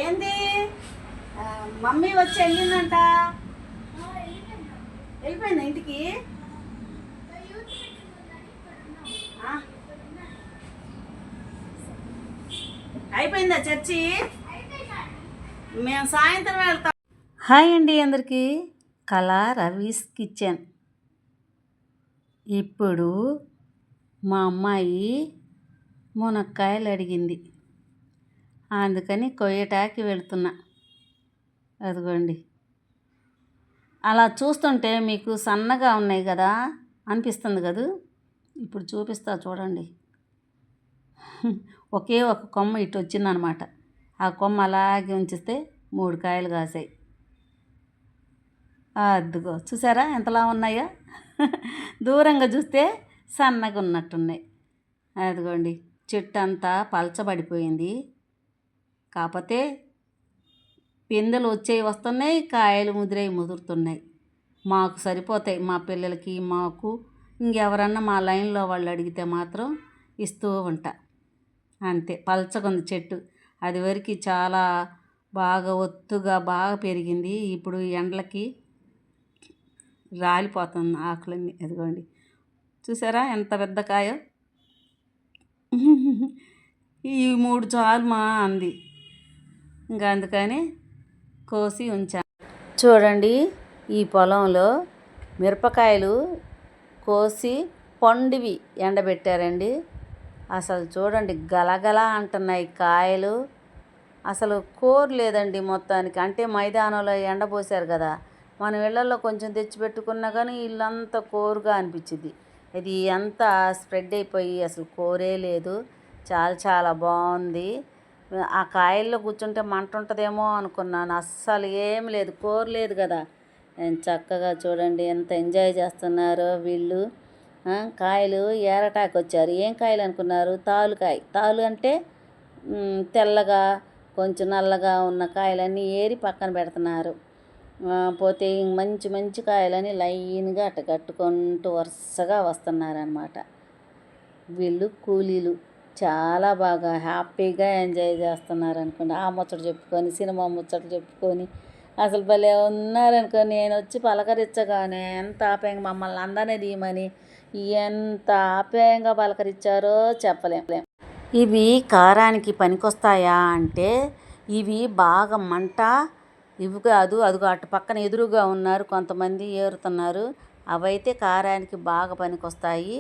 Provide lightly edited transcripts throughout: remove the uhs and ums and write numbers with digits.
ఏంది మమ్మీ వచ్చి వెళ్ళిందంట. వెళ్ళిపోయింది ఇంటికి. అయిపోయిందా చర్చి? మేము సాయంత్రం వెళ్తాం. హాయ్ అండి అందరికీ. కళా రవీస్ కిచెన్. ఇప్పుడు మా అమ్మాయి మునక్కాయలు అడిగింది, అందుకని కొయ్యటాకి వెళుతున్నా. అదిగోండి, అలా చూస్తుంటే మీకు సన్నగా ఉన్నాయి కదా అనిపిస్తుంది కదా. ఇప్పుడు చూపిస్తా చూడండి. ఒకే ఒక కొమ్మ ఇటు వచ్చిందనమాట. ఆ కొమ్మ అలాగే ఉంచితే 3 కాయలు కాసాయి. అదిగో చూసారా ఎంతలా ఉన్నాయో. దూరంగా చూస్తే సన్నగా ఉన్నట్టున్నాయి. అదిగోండి, చెట్టు అంతా పలచబడిపోయింది. కాకపోతే పిందెలు వచ్చేవి వస్తున్నాయి, కాయలు ముదురుతున్నాయి. మాకు సరిపోతాయి, మా పిల్లలకి మాకు. ఇంకెవరన్నా మా లైన్లో వాళ్ళు అడిగితే మాత్రం ఇస్తూ ఉంటా. అంతే, పలచగుంది చెట్టు. అది వరకు చాలా బాగా ఒత్తుగా బాగా పెరిగింది. ఇప్పుడు ఎండలకి రాలిపోతుంది ఆకులన్నీ. అదిగోండి చూసారా ఎంత పెద్ద కాయో. ఈ 3 చాలు మా అంది. ఇంకా అందుకని కోసి ఉంచా. చూడండి, ఈ పొలంలో మిరపకాయలు కోసి పండువి ఎండబెట్టారండి. అసలు చూడండి గలగల అంటున్నాయి కాయలు. అసలు కోరు లేదండి మొత్తానికి. అంటే మైదానంలో ఎండపోసారు కదా, మన ఇళ్ళల్లో కొంచెం తెచ్చిపెట్టుకున్నా కానీ ఇల్లంతా కోరుగా అనిపించింది. ఇది అంతా స్ప్రెడ్ అయిపోయి అసలు కోరే లేదు. చాలా చాలా బాగుంది. ఆ కాయల్లో కూర్చుంటే మంట ఉంటుందేమో అనుకున్నాను. అస్సలు ఏం లేదు, కోరలేదు కదా. చక్కగా చూడండి ఎంత ఎంజాయ్ చేస్తున్నారో వీళ్ళు. కాయలు ఏరటాకి వచ్చారు. ఏం కాయలు అనుకున్నారు? తాలుకాయ. తాలు అంటే తెల్లగా కొంచెం నల్లగా ఉన్న కాయలన్నీ ఏరి పక్కన పెడుతున్నారు. పోతే మంచి మంచి కాయలని లైన్గా అట్ట కట్టుకుంటూ వరుసగా వస్తున్నారనమాట. వీళ్ళు కూలీలు చాలా బాగా హ్యాపీగా ఎంజాయ్ చేస్తున్నారు అనుకోండి. ఆ ముచ్చట చెప్పుకొని, సినిమా ముచ్చట్లు చెప్పుకొని అసలు భలే ఉన్నారనుకో. నేను వచ్చి పలకరించగానే ఎంత ఆప్యాయంగా మమ్మల్ని అందరినీ తీయమని ఎంత ఆప్యాయంగా పలకరించారో చెప్పలేం. ఇవి కారానికి పనికొస్తాయా అంటే ఇవి బాగా మంట ఇవి కాదు. అదిగో అటు పక్కన ఎదురుగా ఉన్నారు కొంతమంది ఏరుతున్నారు. అవైతే కారానికి బాగా పనికొస్తాయి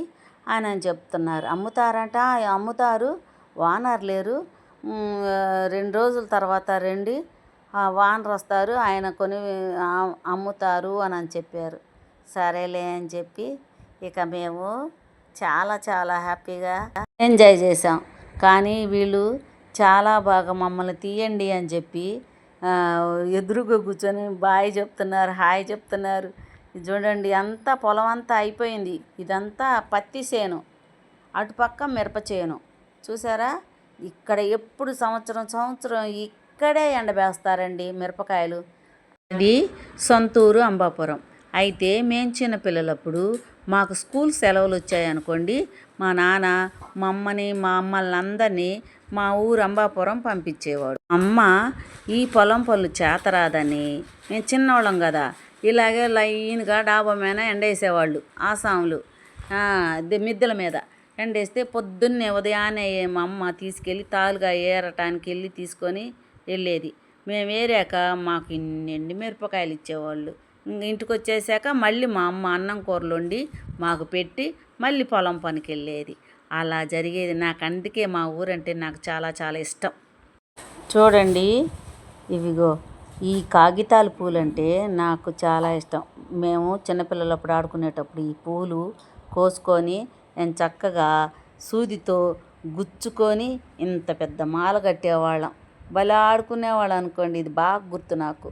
అని చెప్తున్నారు. అమ్ముతారంట, అమ్ముతారు. ఓనర్ లేరు. 2 రోజుల తర్వాత రండి, ఓనర్ వస్తారు, ఆయన కొని అమ్ముతారు అని చెప్పారు. సరేలే అని చెప్పి ఇక మేము చాలా చాలా హ్యాపీగా ఎంజాయ్ చేసాం. కానీ వీళ్ళు చాలా బాగా మమ్మల్ని తీయండి అని చెప్పి ఎదురుగా కూర్చొని బాయ్ చెప్తున్నారు, హాయ్ చెప్తున్నారు. చూడండి అంతా పొలం అంతా అయిపోయింది. ఇదంతా పత్తి చేను, అటుపక్క మిరప చేను. చూసారా, ఇక్కడ ఎప్పుడు సంవత్సరం ఇక్కడే ఎండబేస్తారండి మిరపకాయలు. ఇది సొంతూరు అంబాపురం. అయితే మేము చిన్నపిల్లలప్పుడు మాకు స్కూల్ సెలవులు వచ్చాయనుకోండి, మా నాన్న మా అమ్మల్ని అందరినీ మా ఊరు అంబాపురం పంపించేవాడు. అమ్మ ఈ పొలం పనులు చేతరాదని మేము చిన్నోళ్ళం కదా, ఇలాగే లైన్గా డాబా మీద ఎండేసేవాళ్ళు ఆసాములు, మిద్దెల మీద ఎండేస్తే పొద్దున్నే ఉదయాన్నే మా అమ్మ తీసుకెళ్ళి తాలుగా ఏరటానికి వెళ్ళి తీసుకొని వెళ్ళేది. మేము ఏరాక మాకు ఇన్ని ఎండుమిరపకాయలు ఇచ్చేవాళ్ళు. ఇంటికి వచ్చేసాక మళ్ళీ మా అమ్మ అన్నం కూరలు వండి మాకు పెట్టి మళ్ళీ పొలం పనికి వెళ్ళేది. అలా జరిగేది. నాకు అందుకే మా ఊరంటే నాకు చాలా చాలా ఇష్టం. చూడండి, ఇవిగో ఈ కాగితాల పూలంటే నాకు చాలా ఇష్టం. మేము చిన్నపిల్లలప్పుడు ఆడుకునేటప్పుడు ఈ పూలు కోసుకొని నేను చక్కగా సూదితో గుచ్చుకొని ఇంత పెద్ద మాల కట్టేవాళ్ళం. భలే ఆడుకునేవాళ్ళం అనుకోండి. ఇది బాగా గుర్తు నాకు.